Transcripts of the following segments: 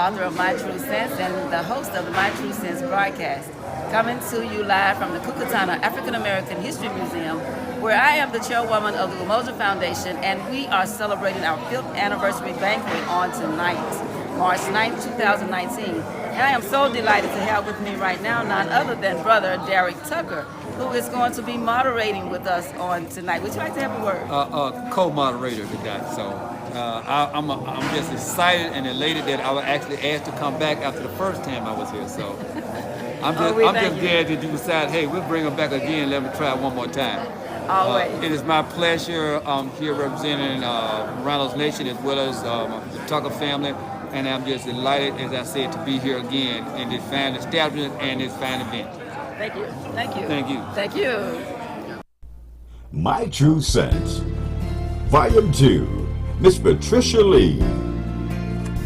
author of My True Sense and the host of the My True Sense broadcast, coming to you live from the Kukatana African American History Museum, where I am the chairwoman of the Umoja Foundation, and we are celebrating our 5th anniversary banquet on tonight, March 9th, 2019. And I am so delighted to have with me right now none other than Brother Derek Tucker, who is going to be moderating with us on tonight. Would you like to have a word? Co-moderator today. So I'm just excited and elated that I was actually asked to come back after the first time I was here. So I'm just glad that you decided, hey, we'll bring them back again. Let me try it one more time. Always. It is my pleasure. I'm here representing Reynolds Nation as well as the Tucker family. And I'm just delighted, as I said, to be here again in this fine establishment and this fine event. Thank you. Thank you. Thank you. Thank you. My True Sense, Volume 2, Miss Patricia Lee.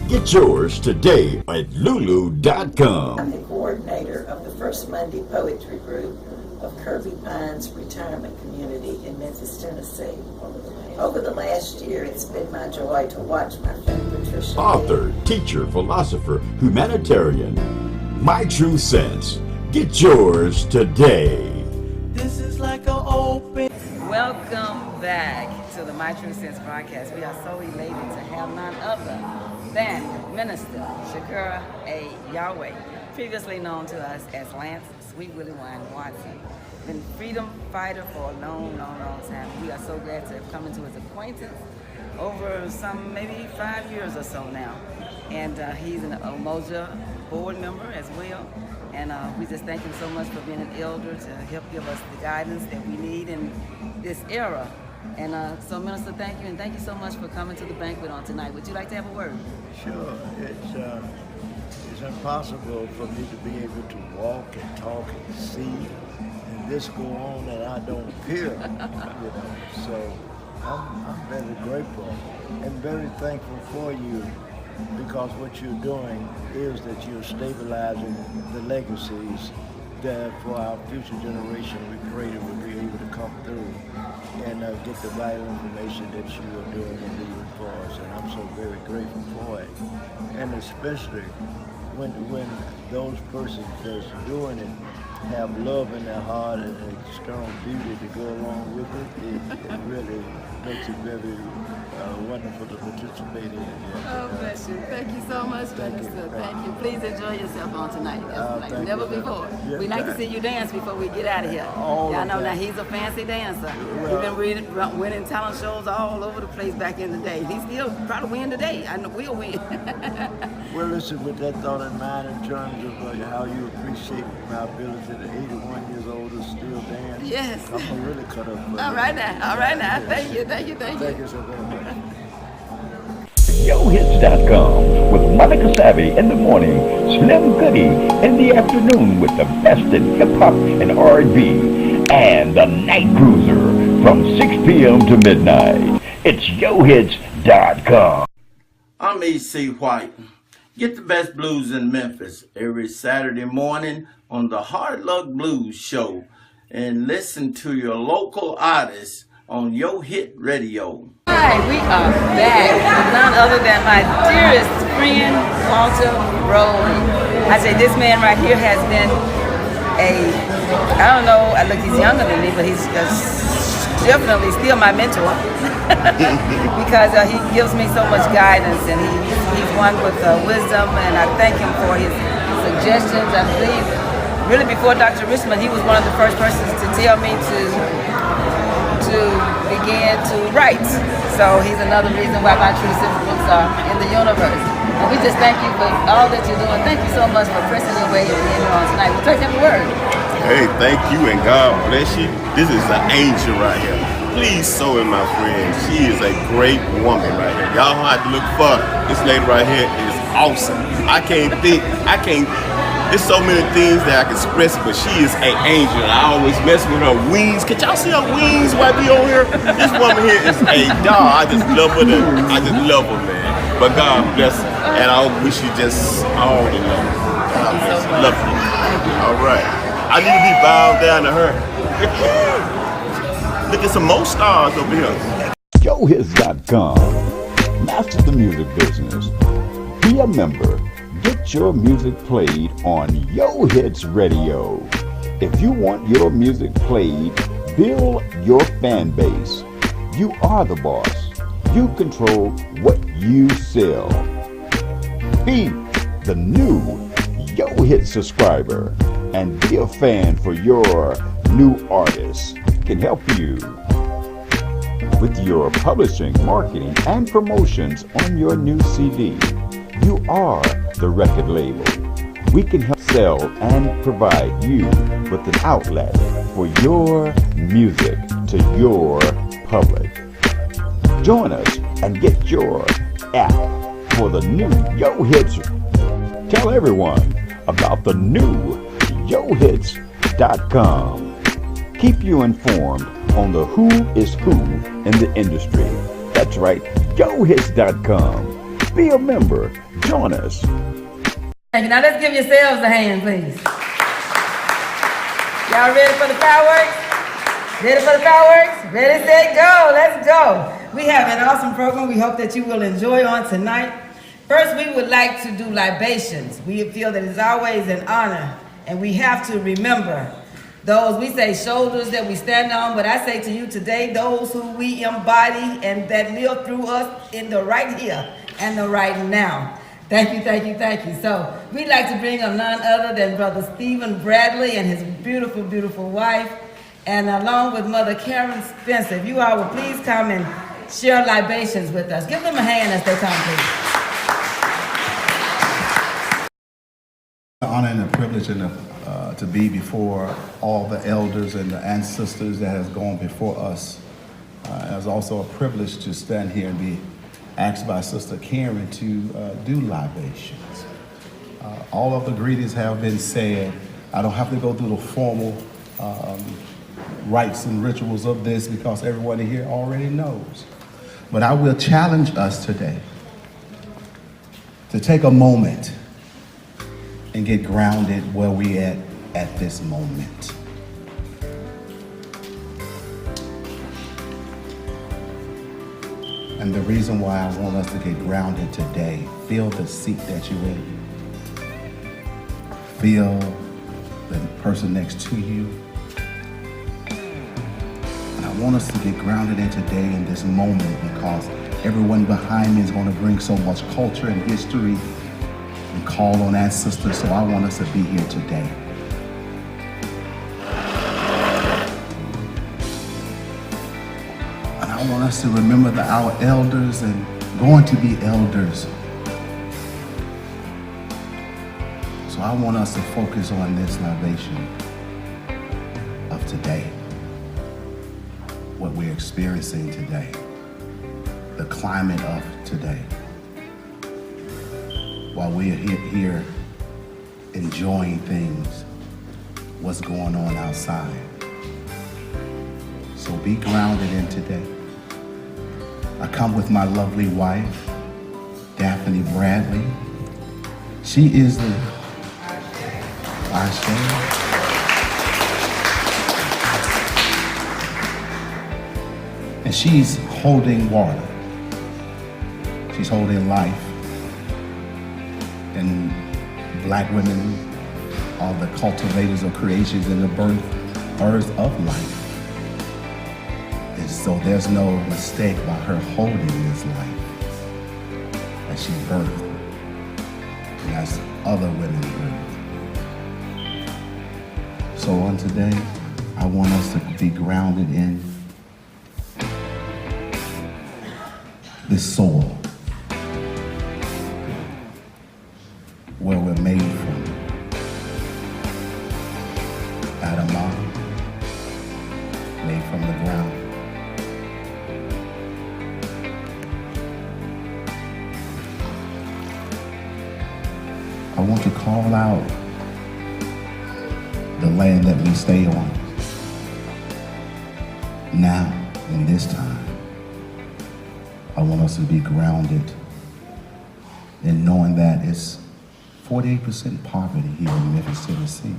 Get yours today at lulu.com. I'm the coordinator of the First Monday Poetry Group of Kirby Pines Retirement Community in Memphis, Tennessee. Over the last year, it's been my joy to watch my friend Patricia Author, teacher, philosopher, humanitarian. My True Sense. Get yours today. This is like an open. Welcome back to the My True Sense broadcast. We are so elated to have none other than Minister Shakura A. Yahweh, previously known to us as Lance Sweet Willie Wine Watson. Been freedom fighter for a long, long, long time. We are so glad to have come into his acquaintance over some maybe 5 years or so now. And he's an Umoja board member as well. And we just thank him so much for being an elder to help give us the guidance that we need in this era. And so, Minister, thank you, and thank you so much for coming to the banquet on tonight. Would you like to have a word? Sure. It's impossible for me to be able to walk and talk and see and this go on and I don't appear, So I'm very grateful and very thankful for you, because what you're doing is that you're stabilizing the legacies that for our future generation we pray that we'll be able to come through and get the vital information that you are doing and leaving for us. And I'm so very grateful for it. And especially when those persons that's doing it have love in their heart and a strong beauty to go along with it really makes it very wonderful to participate in. Oh, bless you. Thank you so much, Minister. Thank you. Please enjoy yourself on tonight. Like never before. We like to see you dance before we get out of here. Y'all know now he's a fancy dancer. He's been winning talent shows all over the place back in the day. He still probably win today. I know we'll win. Well, listen, with that thought in mind, in terms of how you appreciate my ability at 81 years old to still dance. Yes. I'm gonna really cut up. All right now. Thank you. Thank you so very much. YoHits.com with Monica Savvy in the morning, Slim Goody in the afternoon with the best in hip-hop and R&B, and the Night Cruiser from 6 p.m. to midnight. It's YoHits.com. I'm E.C. White. Get the best blues in Memphis every Saturday morning on the Hard Luck Blues Show, and listen to your local artists on Yo Hit Radio. Hi, we are back with none other than my dearest friend, Walter Rowley. I say this man right here has been I don't know, look, he's younger than me, but he's definitely still my mentor because he gives me so much guidance, and he's one with wisdom, and I thank him for his suggestions. I believe really before Dr. Richmond, he was one of the first persons to tell me to begin to write. So he's another reason why my True Sense books are in the universe. And we just thank you for all that you're doing. Thank you so much for pressing your way and being here on tonight. We'll take every word. Hey, thank you and God bless you. This is an angel right here. Please sow in my friend. She is a great woman right here. Y'all have to look for this lady right here. Is awesome. There's so many things that I can express, but she is an angel. I always mess with her wings. Can y'all see her wings while we on here? This woman here is a dog. I just love her. Man. But God bless her. And I wish you just all the love. God bless you. Love you. All right. I need to be bowed down to her. Look at some more stars over here. YoHits.com. Master the music business. Be a member. Get your music played on Yo Hits Radio. If you want your music played, build your fan base. You are the boss. You control what you sell. Be the new Yo Hit subscriber and be a fan for your new artists. Can help you with your publishing, marketing, and promotions on your new CD. You are the record label. We can help sell and provide you with an outlet for your music to your public. Join us and get your app for the new Yo Hits. Tell everyone about the new YoHits.com. Keep you informed on the who is who in the industry. That's right, YoHits.com. Be a member. Join us. Thank you. Now let's give yourselves a hand, please. Y'all ready for the fireworks? Ready for the fireworks? Ready, set, go. Let's go. We have an awesome program we hope that you will enjoy on tonight. First, we would like to do libations. We feel that it's always an honor, and we have to remember those, we say shoulders that we stand on, but I say to you today, those who we embody and that live through us in the right here and the right now. Thank you, thank you, thank you. So we'd like to bring up none other than Brother Stephen Bradley and his beautiful, beautiful wife, and along with Mother Karen Spencer. If you all will please come and share libations with us. Give them a hand as they come, please. The honor and the privilege and to be before all the elders and the ancestors that has gone before us. It's also a privilege to stand here and be asked by Sister Karen to do libations. All of the greetings have been said. I don't have to go through the formal rites and rituals of this because everyone here already knows. But I will challenge us today to take a moment and get grounded where we at this moment. And the reason why I want us to get grounded today, feel the seat that you're in. Feel the person next to you. And I want us to get grounded in today in this moment because everyone behind me is going to bring so much culture and history and call on ancestors, so I want us to be here today. And I want us to remember that our elders and going to be elders. So I want us to focus on this libation of today, what we're experiencing today, the climate of today. While we're here enjoying things, what's going on outside. So be grounded in today. I come with my lovely wife, Daphne Bradley. She is the Ashe. And she's holding water. She's holding life. And black women are the cultivators of creations and the birds of life. And so there's no mistake about her holding this life that she birthed. And as other women birthed. So on today, I want us to be grounded in this soil where we're made from. Adamah, made from the ground. I want to call out the land that we stay on now in this time. I want us to be grounded in knowing that it's 48% poverty here in Memphis, Tennessee.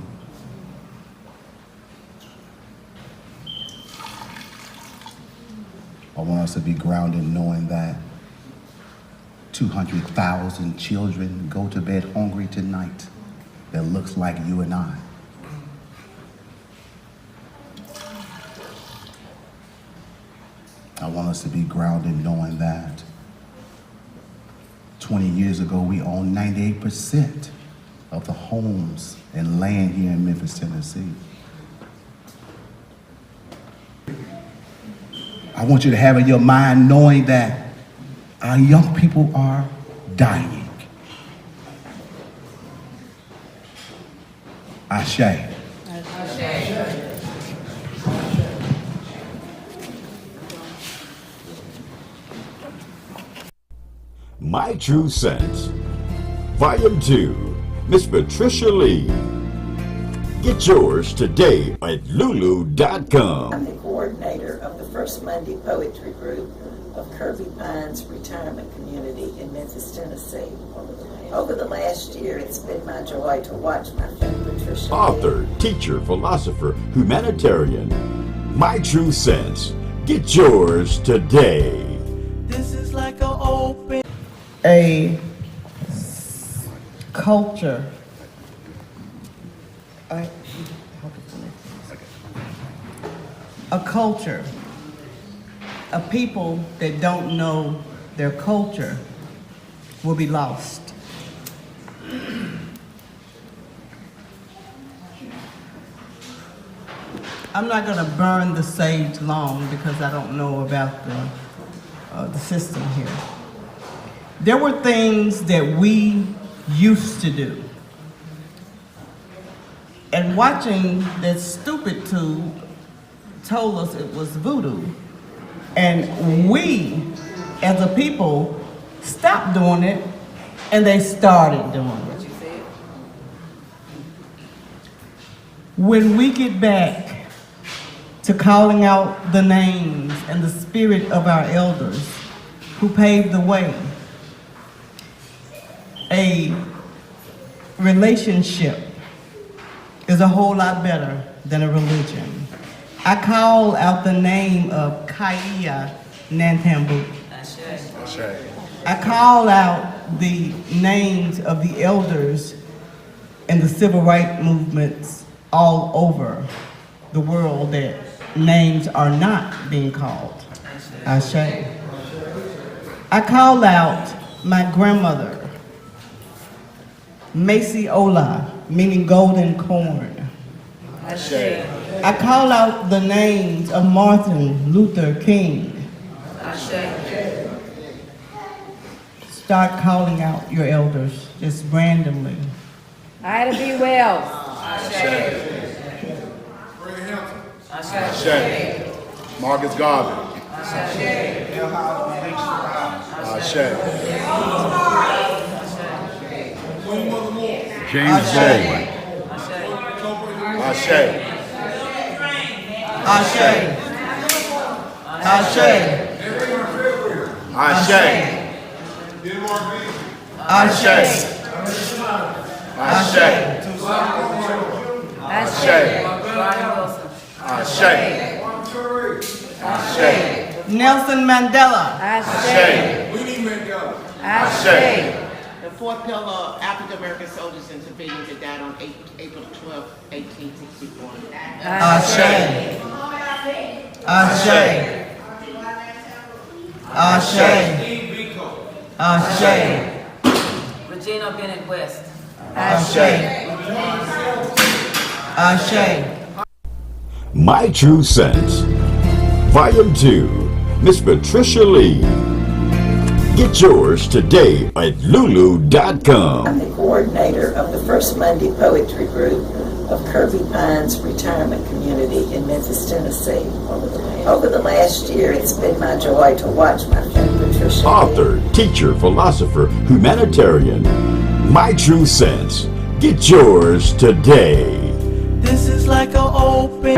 I want us to be grounded knowing that 200,000 children go to bed hungry tonight that looks like you and I. I want us to be grounded knowing that 20 years ago, we owned 98% of the homes and land here in Memphis, Tennessee. I want you to have in your mind knowing that our young people are dying. Ashe. My True Sense, Volume 2, Miss Patricia Lee. Get yours today at lulu.com. I'm the coordinator of the First Monday Poetry Group of Kirby Pines Retirement Community in Memphis, Tennessee. Over the last year, it's been my joy to watch my friend Patricia Author, teacher, philosopher, humanitarian. My True Sense. Get yours today. This is like an open. A culture. A culture. A people that don't know their culture will be lost. I'm not going to burn the sage long because I don't know about the system here. There were things that we used to do. And watching that stupid tube told us it was voodoo. And we, as a people, stopped doing it and they started doing it. When we get back to calling out the names and the spirit of our elders who paved the way, a relationship is a whole lot better than a religion. I call out the name of Kaiya Nantambu. I call out the names of the elders in the civil rights movements all over the world that names are not being called. Ashe. I call out my grandmother, Macy Ola, meaning golden corn. Ashe. I call out the names of Martin Luther King. Ashe. Start calling out your elders just randomly. Ida B. Wells. Ashe. Ashe. Marcus Garvey. Ashe. Ashe. James Baldwin. Ashe. Ashe. Ashe. Ashe. Ashe. Ashe. Ashe. Ashe. Ashe. Nelson Mandela. Ashe. Ashe. The fourth pillar of African American soldiers and civilians that died on April 12, 1861. Ashe. Ashe. Ashe. Ashe. Regina Bennett West. Ashe. Ashe. My True Sense, Volume 2, Miss Patricia Lee. Get yours today at lulu.com. I'm the coordinator of the First Monday Poetry Group of Kirby Pines Retirement Community in Memphis, Tennessee. Over the last year, it's been my joy to watch my friend Patricia. Author, teacher, philosopher, humanitarian. My True Sense. Get yours today. This is like an open.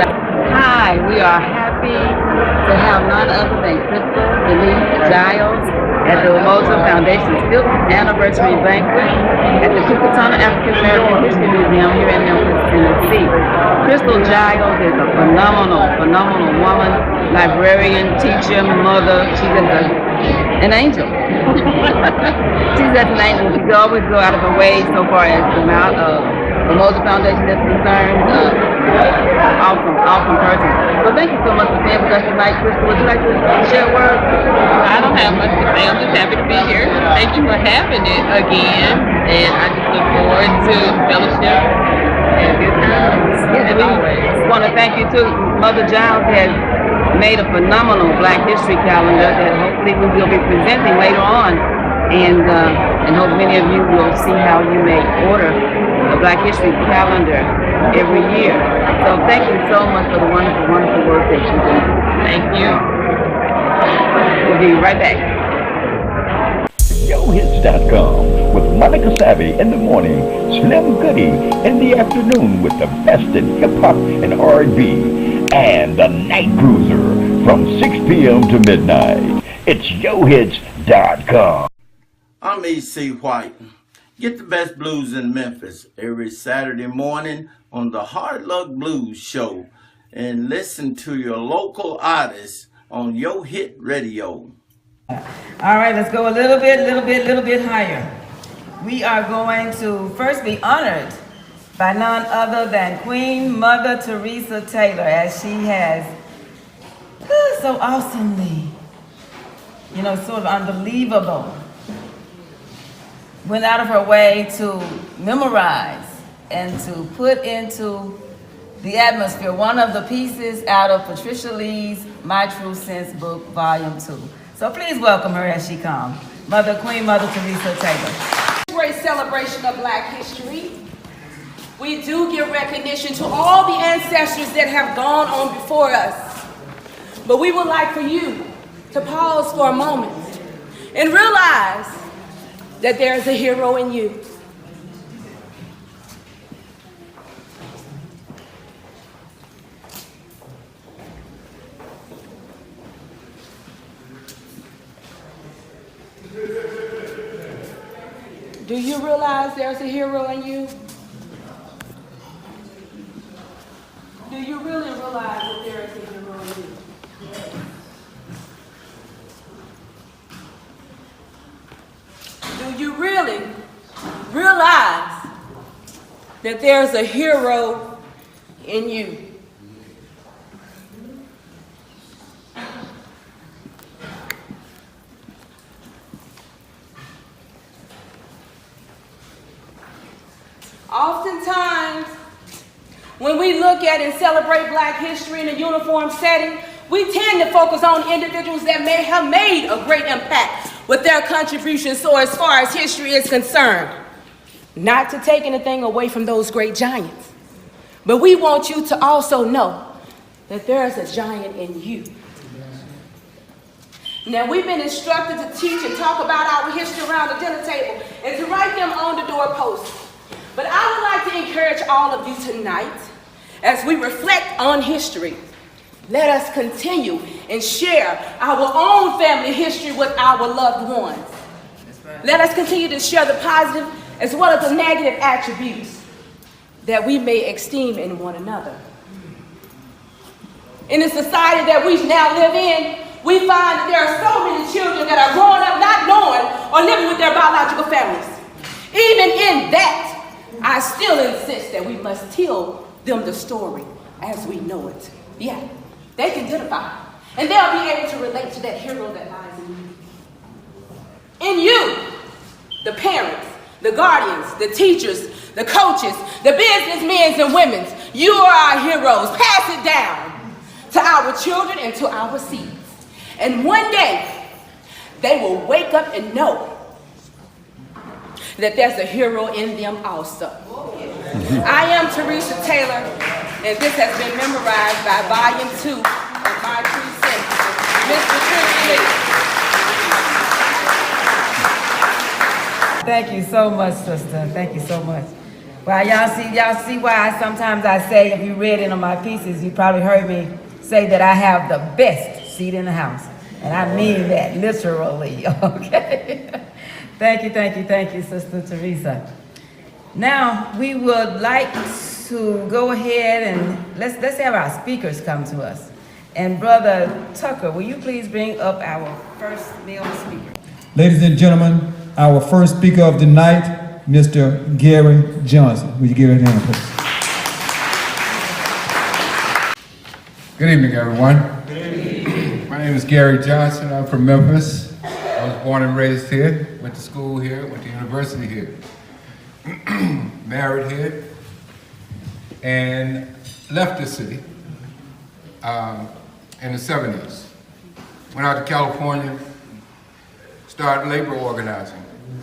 Hi, we are happy to have none other than Crystal Denise Giles at the Mozart Foundation's 5th anniversary banquet at the Cucamonga African American History Museum here in Memphis, Tennessee. Crystal Giles is a phenomenal woman, librarian, teacher, mother. She is a an angel. She's just an angel. She always go out of her way so far as the amount of the Moses Foundation is concerned. Awesome person. So thank you so much for being with us tonight, Crystal. Would you like to share a word? I don't have much to say. I'm just happy to be here. Thank you for having it again. And I just look forward to fellowship and good times. Yes, we want to thank you too. Mother Giles has made a phenomenal Black History calendar that hopefully we will be presenting later on. And hope many of you will see how you may order a Black History calendar every year. So thank you so much for the wonderful, wonderful work that you do. Thank you. We'll be right back. YoHits.com with Monica Savvy in the morning, Slim Goody in the afternoon with the best in hip-hop and R&B, and the Night Cruiser from 6 p.m. to midnight. It's YoHits.com. I'm E.C. White. Get the best blues in Memphis every Saturday morning on the Hard Luck Blues Show, and listen to your local artists on Yo Hit Radio. All right, let's go a little bit higher. We are going to first be honored by none other than Queen Mother Teresa Taylor, as she has so awesomely, sort of unbelievable, went out of her way to memorize and to put into the atmosphere one of the pieces out of Patricia Lee's My True Sense book, Volume 2. So please welcome her as she comes. Queen Mother Teresa Taylor. Great celebration of Black history. We do give recognition to all the ancestors that have gone on before us. But we would like for you to pause for a moment and realize that there is a hero in you. Do you realize there's a hero in you? Do you really realize that there is a hero in you? Do you really realize that there's a hero in you? Oftentimes, when we look at and celebrate Black history in a uniform setting, we tend to focus on individuals that may have made a great impact with their contributions, so as far as history is concerned. Not to take anything away from those great giants, but we want you to also know that there is a giant in you. Now, we've been instructed to teach and talk about our history around the dinner table and to write them on the doorpost. But I would like to encourage all of you tonight, as we reflect on history, let us continue and share our own family history with our loved ones. Let us continue to share the positive as well as the negative attributes that we may esteem in one another. In the society that we now live in, we find that there are so many children that are growing up not knowing or living with their biological families. Even in that, I still insist that we must tell them the story as we know it. Yeah, they can identify, and they'll be able to relate to that hero that lies in you. In you, the parents, the guardians, the teachers, the coaches, the businessmen and women, you are our heroes. Pass it down to our children and to our seeds. And one day, they will wake up and know that there's a hero in them also. I am Teresa Taylor, and this has been memorized by Volume 2 of My True Sense. Miss Patricia Lee. Thank you so much, sister. Thank you so much. Well, y'all see why sometimes I say, if you read any of my pieces, you probably heard me say that I have the best seat in the house. And I mean that literally, okay? Thank you, Sister Teresa. Now, we would like to go ahead and let's have our speakers come to us. And Brother Tucker, will you please bring up our first male speaker? Ladies and gentlemen, our first speaker of the night, Mr. Gary Johnson. Will you give his hand, please? Good evening, everyone. Good evening. My name is Gary Johnson. I'm from Memphis. I was born and raised here, went to school here, went to university here. Married here, and left the city in the 70s. Went out to California, started labor organizing.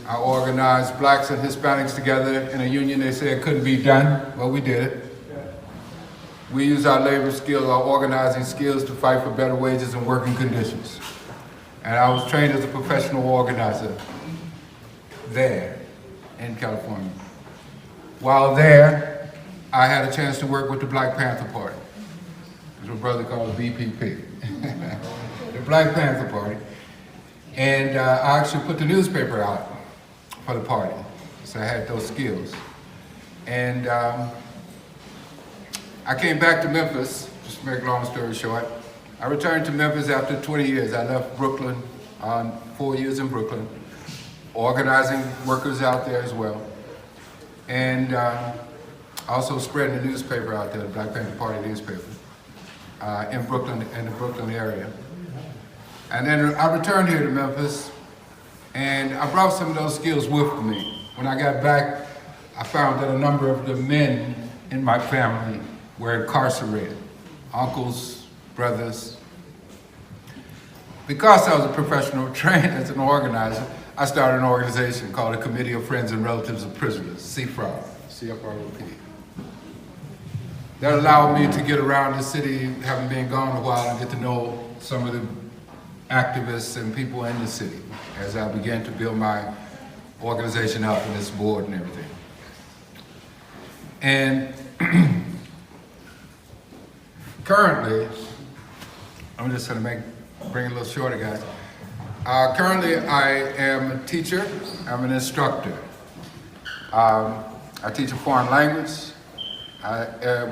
I organized blacks and Hispanics together in a union. They said it couldn't be done. Well, we did it. We used our labor skills, our organizing skills to fight for better wages and working conditions. And I was trained as a professional organizer there in California. While there, I had a chance to work with the Black Panther Party. There's a brother called BPP, the Black Panther Party. And I actually put the newspaper out for the party, so I had those skills. And I came back to Memphis, just to make a long story short. I returned to Memphis after 20 years. I left Brooklyn, 4 years in Brooklyn, organizing workers out there as well. And also spreading the newspaper out there, the Black Panther Party newspaper, in Brooklyn, in the Brooklyn area. And then I returned here to Memphis, and I brought some of those skills with me. When I got back, I found that a number of the men in my family were incarcerated, uncles, brothers. Because I was a professional trained as an organizer, I started an organization called the Committee of Friends and Relatives of Prisoners, CFROP, C-F-R-O-P. That allowed me to get around the city, having been gone a while, and get to know some of the activists and people in the city as I began to build my organization up and its board and everything. And currently, I'm just gonna bring it a little shorter, guys. Currently, I am a teacher, I'm an instructor. I teach a foreign language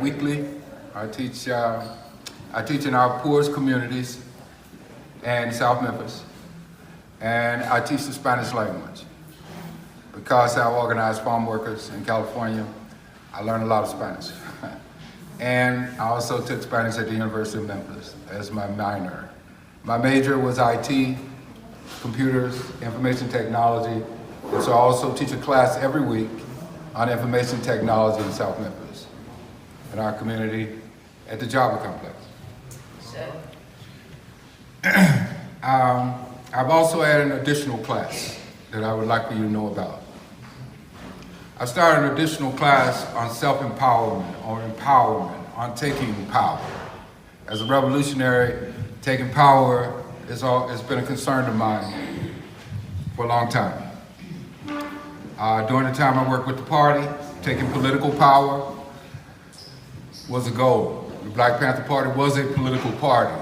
weekly. I teach in our poorest communities in South Memphis. And I teach the Spanish language. Because I organize farm workers in California, I learned a lot of Spanish. And I also took Spanish at the University of Memphis as my minor. My major was IT, computers, information technology. And so I also teach a class every week on information technology in South Memphis, in our community, at the Java Complex. I've also added an additional class that I would like for you to know about. I started an additional class on self-empowerment, or empowerment, on taking power. As a revolutionary, taking power it's been a concern of mine for a long time. During the time I worked with the party, taking political power was a goal. The Black Panther Party was a political party.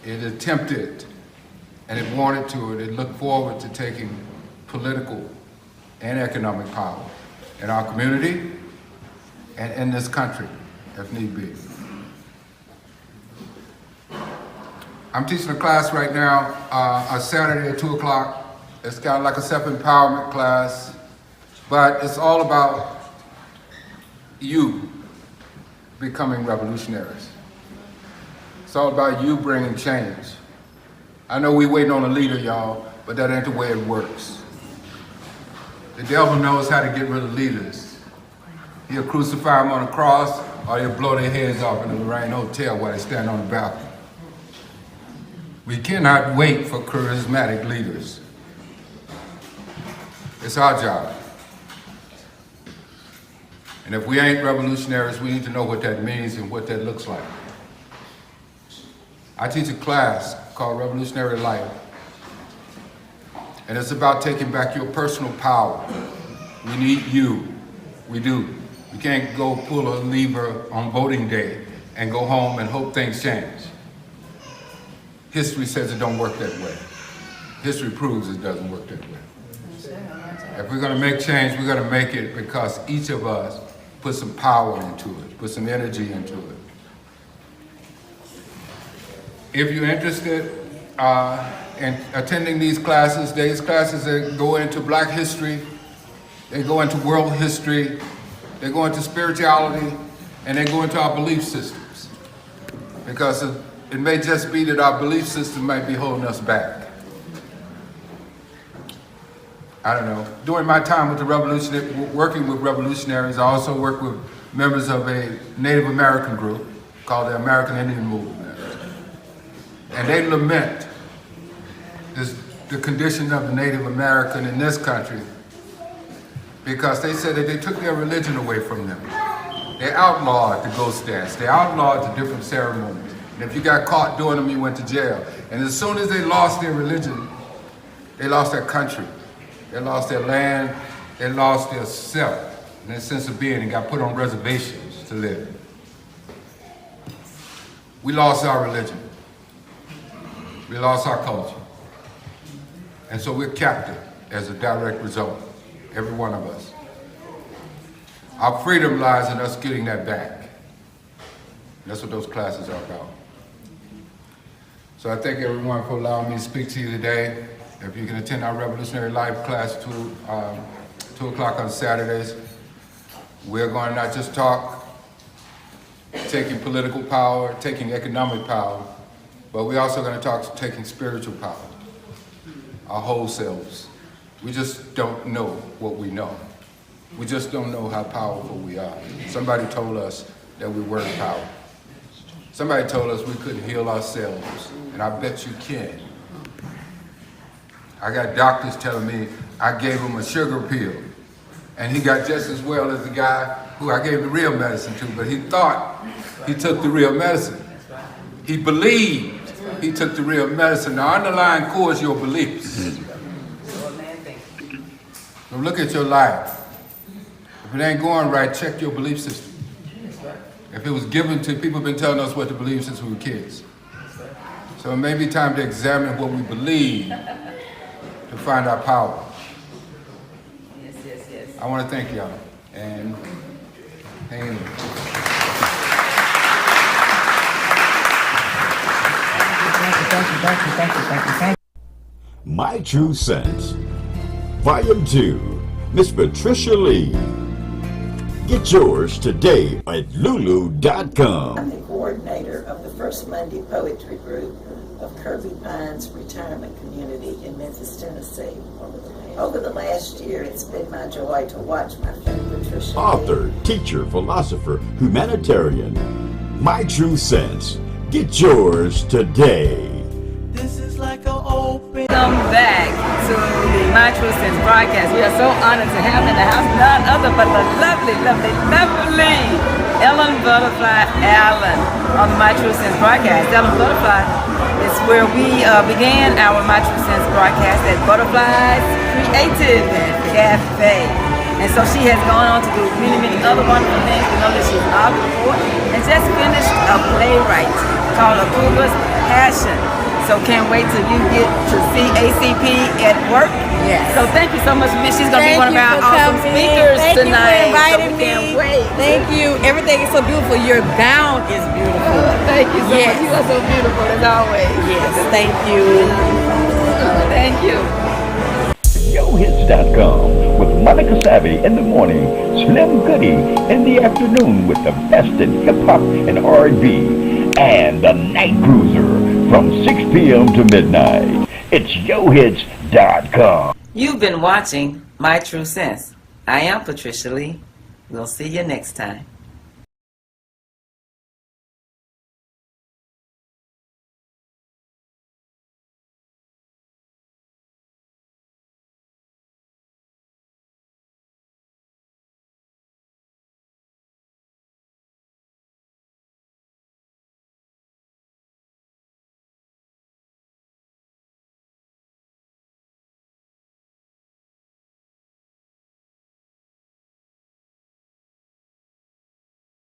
It attempted, and it wanted to, it looked forward to taking political and economic power in our community and in this country, if need be. I'm teaching a class right now on Saturday at 2 o'clock. It's kind of like a self-empowerment class, but it's all about you becoming revolutionaries. It's all about you bringing change. I know we waiting on a leader, y'all, but that ain't the way it works. The devil knows how to get rid of leaders. He'll crucify them on a cross, or he'll blow their heads off in the Lorraine Hotel while they stand on the balcony. We cannot wait for charismatic leaders. It's our job. And if we ain't revolutionaries, we need to know what that means and what that looks like. I teach a class called Revolutionary Life, and it's about taking back your personal power. We need you. We do. We can't go pull a lever on voting day and go home and hope things change. History says it don't work that way. History proves it doesn't work that way. If we're gonna make change, we're gonna make it because each of us put some power into it, put some energy into it. if you're interested in attending these classes that go into Black history, they go into world history, they go into spirituality, and they go into our belief systems. Because it may just be that our belief system might be holding us back. I don't know. During my time with working with revolutionaries, I also worked with members of a Native American group called the American Indian Movement. And they lament the condition of the Native American in this country because they said that they took their religion away from them. They outlawed the ghost dance. They outlawed the different ceremonies. And if you got caught doing them, you went to jail. And as soon as they lost their religion, they lost their country. They lost their land. They lost their self and their sense of being and got put on reservations to live. We lost our religion. We lost our culture. And so we're captive as a direct result, every one of us. Our freedom lies in us getting that back. That's what those classes are about. So I thank everyone for allowing me to speak to you today. If you can attend our Revolutionary Life class 2 o'clock on Saturdays, we're going to not just talk taking political power, taking economic power, but we're also going to talk taking spiritual power, our whole selves. We just don't know what we know. We just don't know how powerful we are. Somebody told us that we weren't powerful. Somebody told us we couldn't heal ourselves, and I bet you can. I got doctors telling me I gave him a sugar pill, and he got just as well as the guy who I gave the real medicine to, but he thought he took the real medicine. He believed he took the real medicine. The underlying core is your beliefs. So look at your life. If it ain't going right, check your belief system. If it was given to, people have been telling us what to believe since we were kids. So it may be time to examine what we believe to find our power. Yes. I want to thank y'all and hang in there. Thank you. My True Sense, Volume 2, Miss Patricia Lee. Get yours today at lulu.com. I'm the coordinator of the First Monday Poetry Group of Kirby Pines Retirement Community in Memphis, Tennessee. Over the last year, it's been my joy to watch my friend Patricia Author, Lee. teacher, philosopher, humanitarian. My True Sense. Get yours today. This is like an open. Welcome back to the My True Sense broadcast. We are so honored to have in the house none other but the lovely Ellen Butterfly Allen on the My True Sense broadcast. Ellen Butterfly is where we began our My True Sense broadcast at Butterfly's Creative Cafe. And so she has gone on to do many other wonderful things. We know that she's an author before and just finished a playwright called A Cougar's Passion. So can't wait till you get to see ACP at work. Yes. So thank you so much, Miss. She's going to be one of our awesome speakers tonight. Thank you for inviting me. Can't wait. Thank you. Everything is so beautiful. Your gown is beautiful. Thank you so Yes. much. You are so beautiful as always. Yes, thank you. Thank you. YoHits.com with Monica Savvy in the morning, Slim Goody in the afternoon with the best in hip-hop and R&B, and the Night Cruiser from 6 p.m. to midnight. It's YoHits.com. You've been watching My True Sense. I am Patricia Lee. We'll see you next time.